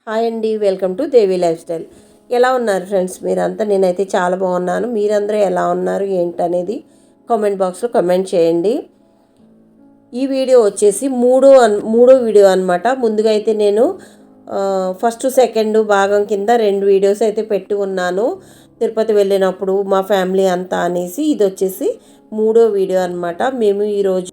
Hi అండి, welcome to Devi life style. ఎలా ఉన్నారు ఫ్రెండ్స్ మీరంతా? నేనైతే చాలా బాగున్నాను. మీరందరూ ఎలా ఉన్నారు ఏంటనేది కామెంట్ బాక్స్లో కామెంట్ చేయండి. ఈ వీడియో వచ్చేసి మూడో వీడియో అనమాట. ముందుగా అయితే నేను ఫస్ట్ సెకండ్ భాగం కింద 2 వీడియోస్ అయితే పెట్టి ఉన్నాను. తిరుపతి వెళ్ళినప్పుడు మా ఫ్యామిలీ అంతా అనేసి. ఇది వచ్చేసి మూడో వీడియో అనమాట. మేము ఈరోజు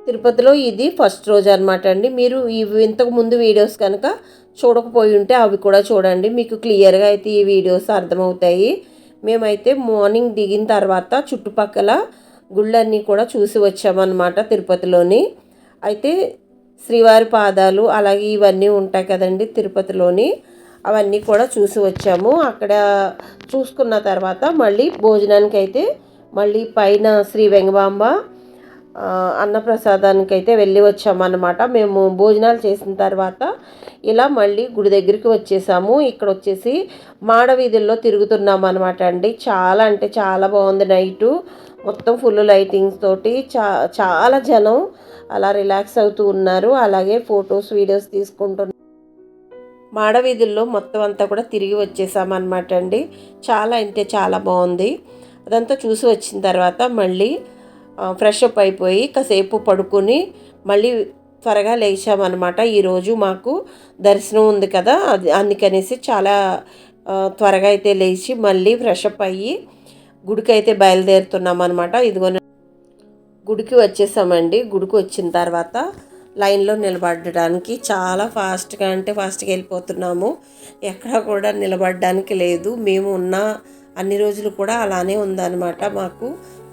తిరుపతిలో ఇది ఫస్ట్ రోజు అనమాట అండి. మీరు ఇంతకు ముందు వీడియోస్ కనుక చూడకపోయి ఉంటే అవి కూడా చూడండి, మీకు క్లియర్గా అయితే ఈ వీడియోస్ అర్థమవుతాయి. మేమైతే మార్నింగ్ దిగిన తర్వాత చుట్టుపక్కల గుళ్ళన్నీ కూడా చూసి వచ్చామన్నమాట తిరుపతిలోని. అయితే శ్రీవారి పాదాలు అలాగే ఇవన్నీ ఉంటాయి కదండి తిరుపతిలోని, అవన్నీ కూడా చూసి వచ్చాము. అక్కడ చూసుకున్న తర్వాత మళ్ళీ భోజనానికి అయితే మళ్ళీ పైన శ్రీ వెంగమాంబ అన్నప్రసాదానికి అయితే వెళ్ళి వచ్చామన్నమాట. మేము భోజనాలు చేసిన తర్వాత ఇలా మళ్ళీ గుడి దగ్గరికి వచ్చేసాము. ఇక్కడ వచ్చేసి మాడ వీధుల్లో తిరుగుతున్నాం అనమాట అండి. చాలా అంటే చాలా బాగుంది. నైటు మొత్తం ఫుల్ లైటింగ్స్ తోటి చాలా జనం అలా రిలాక్స్ అవుతూ ఉన్నారు. అలాగే ఫొటోస్ వీడియోస్ తీసుకుంటున్నారు. మాడ వీధుల్లో మొత్తం అంతా కూడా తిరిగి వచ్చేసామన్నమాట అండి. చాలా అంటే చాలా బాగుంది. అదంతా చూసి వచ్చిన తర్వాత మళ్ళీ ఫ్రెష్ అప్ అయిపోయి కాసేపు పడుకొని మళ్ళీ త్వరగా లేచామన్నమాట. ఈరోజు మాకు దర్శనం ఉంది కదా, అది అందుకనేసి చాలా త్వరగా అయితే లేచి మళ్ళీ ఫ్రెష్ అప్ అయ్యి గుడికి అయితే బయలుదేరుతున్నాం అనమాట. ఇదిగోని గుడికి వచ్చేసామండి. గుడికి వచ్చిన తర్వాత లైన్లో నిలబడడానికి చాలా ఫాస్ట్గా వెళ్ళిపోతున్నాము. ఎక్కడ కూడా నిలబడడానికి లేదు. మేము ఉన్న అన్ని రోజులు కూడా అలానే ఉందన్నమాట.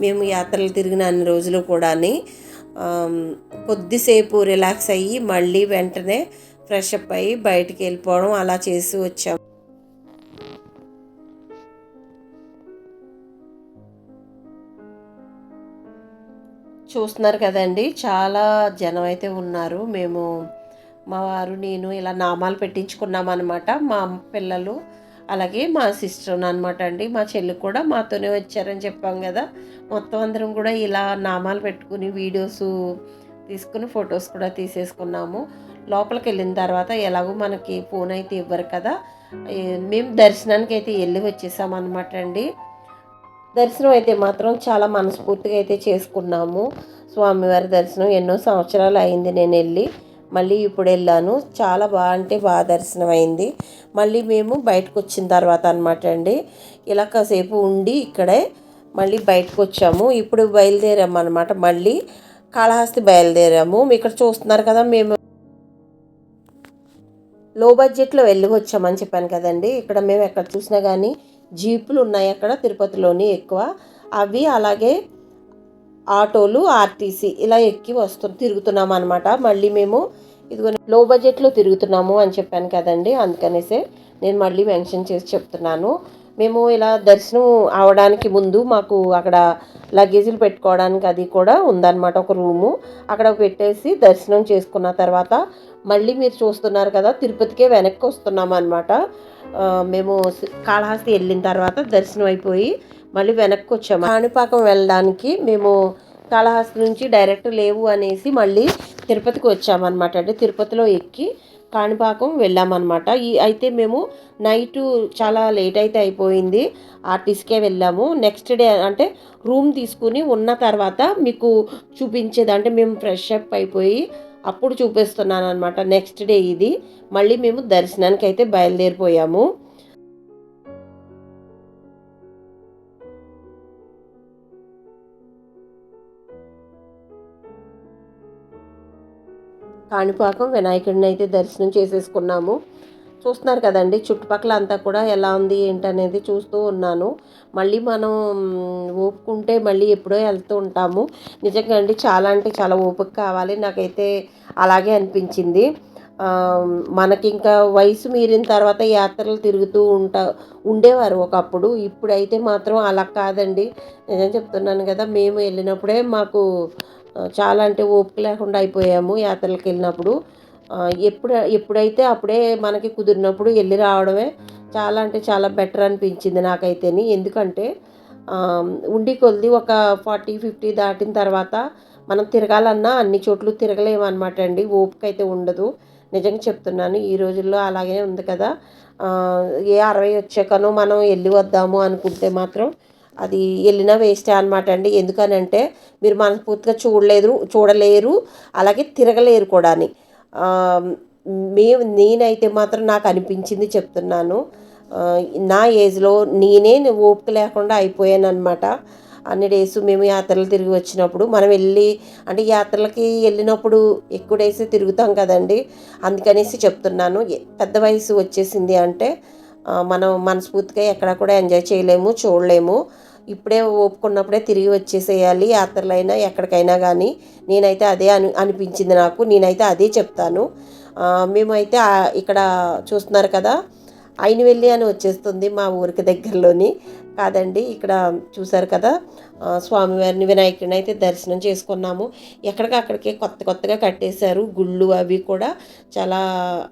మేము యాత్రలు తిరిగిన అన్ని రోజులు కూడా కొద్దిసేపు రిలాక్స్ అయ్యి మళ్ళీ వెంటనే ఫ్రెష్ అప్ అయ్యి బయటికి వెళ్ళిపోవడం అలా చేసి వచ్చాము. చూస్తున్నారు కదండి, చాలా జనం అయితే ఉన్నారు. మేము మా వారు నేను ఇలా నామాలు పెట్టించుకున్నాం అనమాట. మా పిల్లలు అలాగే మా సిస్టర్ అనమాట అండి. మా చెల్లి కూడా మాతోనే వచ్చారని చెప్పాం కదా. మొత్తం అందరం కూడా ఇలా నామాలు పెట్టుకుని వీడియోస్ తీసుకుని ఫొటోస్ కూడా తీసేసుకున్నాము. లోపలికి వెళ్ళిన తర్వాత ఎలాగో మనకి ఫోన్ అయితే ఇవ్వరు కదా, మేము దర్శనానికి అయితే వెళ్ళి వచ్చేసామన్నమాట అండి. దర్శనం అయితే మాత్రం చాలా మనస్ఫూర్తిగా అయితే చేసుకున్నాము. స్వామివారి దర్శనం ఎన్నో సంవత్సరాలు అయింది నేను వెళ్ళి, మళ్ళీ ఇప్పుడు వెళ్ళాను. చాలా బాగా దర్శనం అయింది. మళ్ళీ మేము బయటకు వచ్చిన తర్వాత అనమాట అండి, ఇలా కాసేపు ఉండి ఇక్కడే మళ్ళీ బయటకు వచ్చాము. ఇప్పుడు బయలుదేరాము అనమాట. మళ్ళీ కాళహస్తి బయలుదేరాము. ఇక్కడ చూస్తున్నారు కదా, మేము లో బడ్జెట్లో వెళ్ళి వచ్చామని చెప్పాను కదండి. ఇక్కడ మేము ఎక్కడ చూసినా కానీ జీపులు ఉన్నాయి అక్కడ తిరుపతిలోని ఎక్కువ. అవి అలాగే ఆటోలు, ఆర్టీసీ ఇలా ఎక్కి తిరుగుతున్నాం అనమాట. మళ్ళీ మేము ఇదిగో లో బడ్జెట్లో తిరుగుతున్నాము అని చెప్పాను కదండి, అందుకనేసే నేను మళ్ళీ మెన్షన్ చేసి చెప్తున్నాను. మేము ఇలా దర్శనం అవడానికి ముందు మాకు అక్కడ లగేజీలు పెట్టుకోవడానికి అది కూడా ఉందన్నమాట, ఒక రూము. అక్కడ పెట్టేసి దర్శనం చేసుకున్న తర్వాత మళ్ళీ మీరు చూస్తున్నారు కదా, తిరుపతికే వెనక్కి వస్తున్నాం అనమాట. మేము కాళహస్తి వెళ్ళిన తర్వాత దర్శనం అయిపోయి మళ్ళీ వెనక్కి వచ్చాము. కాణిపాకం వెళ్ళడానికి మేము కాళహస్తి నుంచి డైరెక్ట్ లేవు అనేసి మళ్ళీ తిరుపతికి వచ్చామన్నమాట. అంటే తిరుపతిలో ఎక్కి కాణిపాకం వెళ్ళామన్నమాట. అయితే మేము నైటు చాలా లేట్ అయితే అయిపోయింది, ఆర్టీసీకే వెళ్ళాము. నెక్స్ట్ డే అంటే రూమ్ తీసుకుని ఉన్న తర్వాత మీకు చూపించేది, అంటే మేము ఫ్రెష్ అప్ అయిపోయి అప్పుడు చూపిస్తున్నాను అనమాట. నెక్స్ట్ డే ఇది. మళ్ళీ మేము దర్శనానికి అయితే బయలుదేరిపోయాము. కాణిపాకం వినాయకుడిని అయితే దర్శనం చేసేసుకున్నాము. చూస్తున్నారు కదండి, చుట్టుపక్కల అంతా కూడా ఎలా ఉంది ఏంటనేది చూస్తూ ఉన్నాను. మళ్ళీ మనం ఓపుకుంటే మళ్ళీ ఎప్పుడో వెళ్తూ ఉంటాము. నిజంగా అండి, చాలా అంటే చాలా ఓపిక కావాలి. నాకైతే అలాగే అనిపించింది. మనకి ఇంకా వయసు మీరిన తర్వాత యాత్రలు తిరుగుతూ ఉండేవారు ఒకప్పుడు. ఇప్పుడైతే మాత్రం అలా కాదండి. నిజం చెప్తున్నాను కదా, మేము వెళ్ళినప్పుడే మాకు చాలా అంటే ఓపిక లేకుండా అయిపోయాము యాత్రలకు వెళ్ళినప్పుడు. ఎప్పుడైతే అప్పుడే మనకి కుదిరినప్పుడు వెళ్ళి రావడమే చాలా అంటే చాలా బెటర్ అనిపించింది నాకైతేని. ఎందుకంటే ఉండి కొద్ది ఒక 40-50 దాటిన తర్వాత మనం తిరగాలన్నా అన్ని చోట్ల తిరగలేమన్నమాట అండి. ఓపిక అయితే ఉండదు. నిజంగా చెప్తున్నాను. ఈ రోజుల్లో అలాగే ఉంది కదా! ఏ 60 వచ్చాకనో మనం ఎళ్ళి వద్దాము అనుకుంటే మాత్రం అది ఎళ్ళినా వేస్టే అనమాట అండి. ఎందుకనంటే మీరు మనస్ఫూర్తిగా చూడలేరు, అలాగే తిరగలేరు కూడాని. ఆహ్, నేనైతే మాత్రం నాకు అనిపించింది చెప్తున్నాను. ఆహ్, నా ఏజ్‌లో నేనే ఓపిక లేకుండా అయిపోయాననమాట. అన్ని డేస్ మేము యాత్రలు తిరిగి వచ్చినప్పుడు మనం అంటే యాత్రలకి వెళ్ళినప్పుడు ఎక్కువ డేస్ తిరుగుతాం కదండీ! అందుకనేసి చెప్తున్నాను. పెద్ద వయసు వచ్చేసింది అంటే మనం మనస్ఫూర్తిగా ఎక్కడ కూడా ఎంజాయ్ చేయలేము, చూడలేము. ఇప్పుడే ఓపుకున్నప్పుడే తిరిగి వచ్చేసేయాలి యాత్రలైనా, ఎక్కడికైనా గానీ. నేనైతే అదే అనిపించింది నాకు. నేనైతే అదే చెప్తాను. మేమైతే ఇక్కడ చూస్తున్నారు కదా! అయినవెల్లి అని వచ్చేస్తుంది మా ఊరికి దగ్గరలోని. కాదండి ఇక్కడ చూసారు కదా! స్వామివారిని, వినాయకుడిని అయితే దర్శనం చేసుకున్నాము. ఎక్కడికక్కడికే కొత్తగా కట్టేశారు. గుళ్ళు అవి కూడా చాలా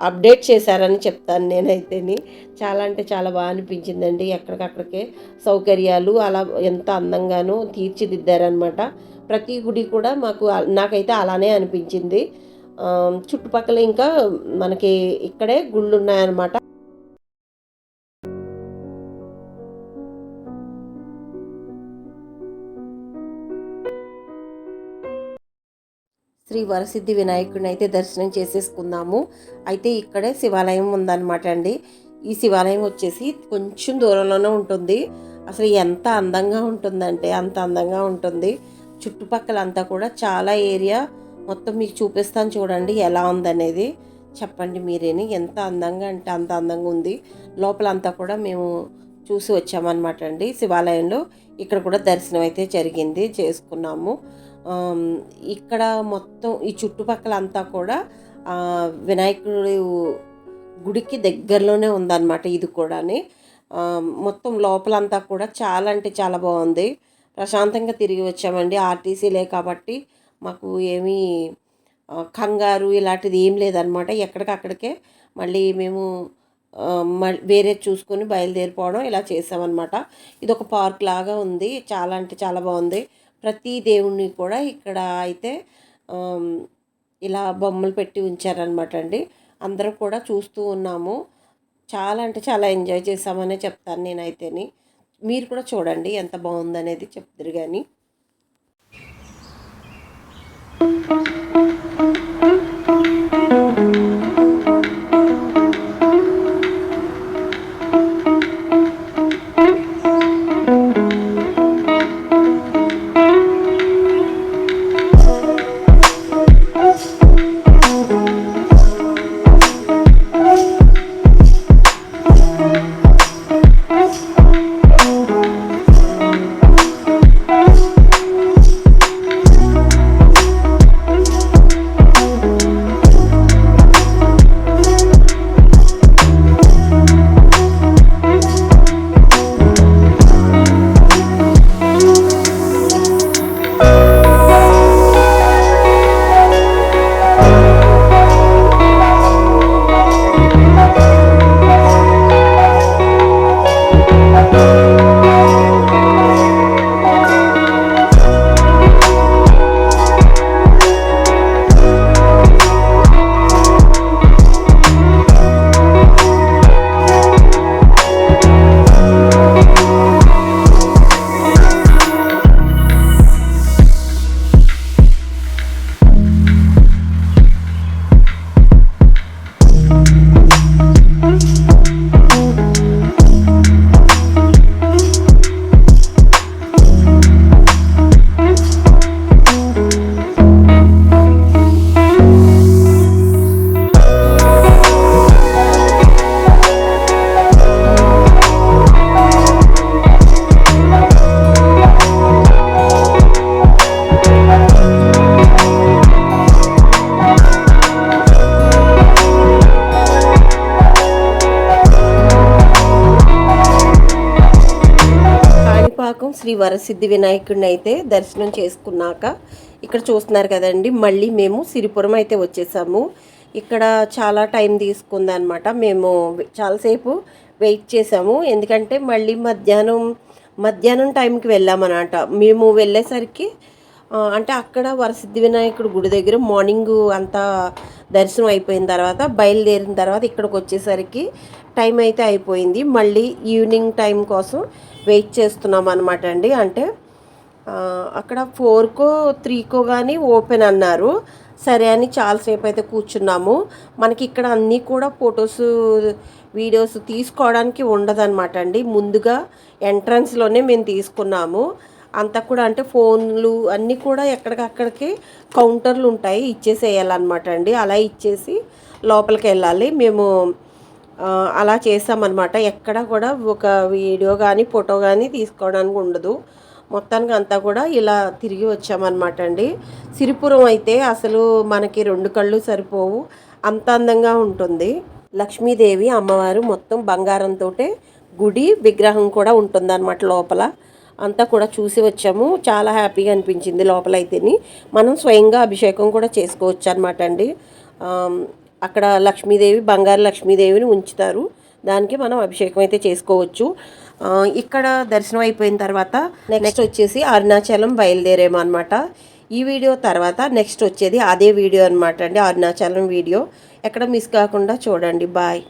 అప్డేట్ చేశారని చెప్తాను నేనైతేని. చాలా అంటే చాలా బాగా అనిపించిందండి. ఎక్కడికక్కడికే సౌకర్యాలు అలా ఎంత అందంగానో తీర్చిదిద్దారనమాట. ప్రతి గుడి కూడా నాకైతే అలానే అనిపించింది. చుట్టుపక్కల ఇంకా మనకి ఇక్కడే గుళ్ళున్నాయన్నమాట. శ్రీ వరసిద్ధి వినాయకుడిని అయితే దర్శనం చేసేసుకున్నాము. అయితే ఇక్కడే శివాలయం ఉందన్నమాట అండి. ఈ శివాలయం వచ్చేసి కొంచెం దూరంలోనే ఉంటుంది. అసలు ఎంత అందంగా ఉంటుందంటే అంత అందంగా ఉంటుంది. చుట్టుపక్కలంతా కూడా చాలా ఏరియా మొత్తం మీకు చూపిస్తాను చూడండి ఎలా ఉందనేది. చెప్పండి మీరేని. ఎంత అందంగా అంటే అంత అందంగా ఉంది. లోపలంతా కూడా మేము చూసి వచ్చామన్నమాట అండి శివాలయంలో. ఇక్కడ కూడా దర్శనం అయితే చేసుకున్నాము. ఇక్కడ మొత్తం ఈ చుట్టుపక్కలంతా కూడా వినాయకుడి గుడికి దగ్గరలోనే ఉందన్నమాట ఇది కూడాని. మొత్తం లోపలంతా కూడా చాలా అంటే చాలా బాగుంది. ప్రశాంతంగా తిరిగి వచ్చామండి. ఆర్టీసీలే కాబట్టి మాకు ఏమీ కంగారు ఇలాంటిది ఏం లేదనమాట. ఎక్కడికక్కడికే మళ్ళీ మేము వేరే చూసుకొని బయలుదేరిపోవడం ఇలా చేసామన్నమాట. ఇదొక పార్క్ లాగా ఉంది. చాలా అంటే చాలా బాగుంది. ప్రతి దేవుణ్ణి కూడా ఇక్కడ అయితే ఇలా బొమ్మలు పెట్టి ఉంచారనమాట అండి. అందరం కూడా చూస్తూ ఉన్నాము. చాలా అంటే చాలా ఎంజాయ్ చేసామనే చెప్తాను నేనైతేని. మీరు కూడా చూడండి ఎంత బాగుందనేది చెప్తురు కానీ. శ్రీ వరసిద్ధి వినాయకుడిని అయితే దర్శనం చేసుకున్నాక ఇక్కడ చూస్తున్నారు కదండి, మళ్ళీ మేము సిరిపురం అయితే వచ్చేసాము. ఇక్కడ చాలా టైం తీసుకుంది అనమాట. మేము చాలాసేపు వెయిట్ చేసాము. ఎందుకంటే మళ్ళీ మధ్యాహ్నం టైంకి వెళ్ళామన్నమాట. మేము వెళ్ళేసరికి అంటే అక్కడ వరసిద్ధి వినాయకుడు గుడి దగ్గర మార్నింగ్ అంతా దర్శనం అయిపోయిన తర్వాత బయలుదేరిన తర్వాత ఇక్కడికి వచ్చేసరికి టైం అయితే అయిపోయింది. మళ్ళీ ఈవినింగ్ టైం కోసం వెయిట్ చేస్తున్నాం అనమాట అండి. అంటే అక్కడ 4కో 3కో కానీ ఓపెన్ అన్నారు. సరే అని చాలాసేపు అయితే కూర్చున్నాము. మనకి ఇక్కడ అన్నీ కూడా ఫొటోస్ వీడియోస్ తీసుకోవడానికి ఉండదన్నమాట అండి. ముందుగా ఎంట్రన్స్లోనే మేము తీసుకున్నాము. అంతా కూడా అంటే ఫోన్లు అన్నీ కూడా ఎక్కడికక్కడికి కౌంటర్లు ఉంటాయి, ఇచ్చేసేయాలన్నమాట అండి. అలా ఇచ్చేసి లోపలికి వెళ్ళాలి. మేము అలా చేసామన్నమాట. ఎక్కడ కూడా ఒక వీడియో కానీ ఫోటో కానీ తీసుకోవడానికి ఉండదు. మొత్తానికి అంతా కూడా ఇలా తిరిగి వచ్చామన్నమాట అండి. సిరిపురం అయితే అసలు మనకి 2 కళ్ళు సరిపోవు, అంత అందంగా ఉంటుంది. లక్ష్మీదేవి అమ్మవారు మొత్తం బంగారంతో గుడి విగ్రహం కూడా ఉంటుందన్నమాట లోపల. అంతా కూడా చూసి వచ్చాము. చాలా హ్యాపీగా అనిపించింది. లోపలైతేని మనం స్వయంగా అభిషేకం కూడా చేసుకోవచ్చు అనమాట అండి. అక్కడ లక్ష్మీదేవి, బంగారు లక్ష్మీదేవిని ఉంచుతారు. దానికి మనం అభిషేకం అయితే చేసుకోవచ్చు. ఇక్కడ దర్శనం అయిపోయిన తర్వాత నెక్స్ట్ వచ్చేసి అరుణాచలం బయలుదేరాము అనమాట. ఈ వీడియో తర్వాత నెక్స్ట్ వచ్చేది అదే వీడియో అనమాట అండి, అరుణాచలం వీడియో. ఎక్కడ మిస్ కాకుండా చూడండి. బాయ్.